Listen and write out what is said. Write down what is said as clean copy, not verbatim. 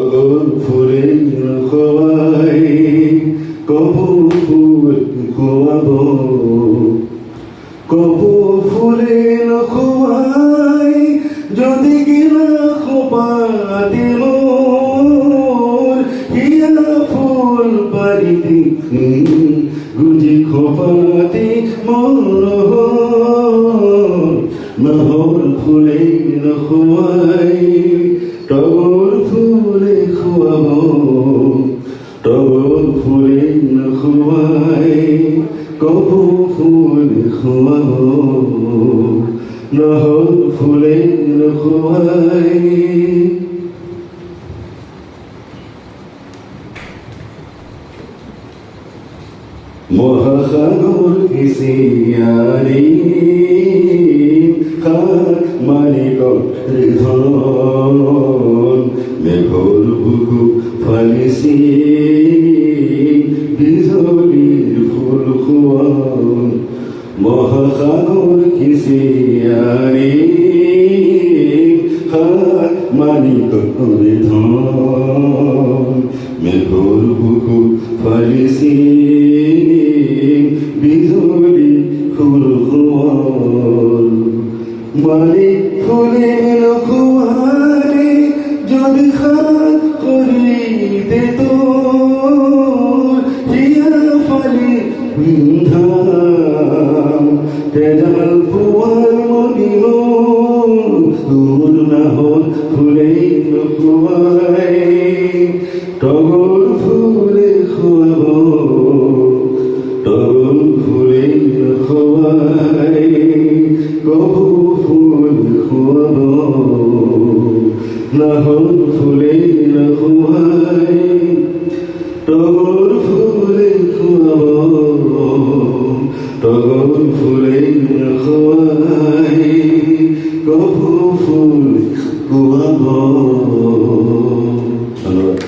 টগর ফুলের খোয়াই কপু ফুল খোয়াবো কপু ফুলের খোয়াই যদি কিনা খোপাতে মোর হিয়া ফুল বাড়িতে গুজি খোপাতে মোর নহর ফুলের খোয়াই টগর ফুলে খোয়াবো টগর ফুলে খোয়াই কপু ফুলে খোয়াবো নহর ফুলে খোয়াই মহাসাগর কিসিয়ারি খাক মালিকর ধন মেঘর বুকু ফালিসি বিজলির ফুল খোয়ান মহাসাগর কিসিয়ারি খাক মালিকর ধন মেঘর বুকু ফালিসি বিজলি ফুল খোয়ান মালিক ফুলের খোয়ারে যদি খাত করিতে তো হিয়া ফলে ধাম তেজাল ফুয়ার মনিল দূর না হল ফুলের খোয়াই টগর ফুলে খোয়াবো টগর ফুলের খোয়াই কপু ফুল খোয়াবো নহর ফুলের খোয়াই টগর ফুলে খোয়াবো টগর ফুলের খোয়াই কপু ফুল খোয়াবো। ধন্যবাদ।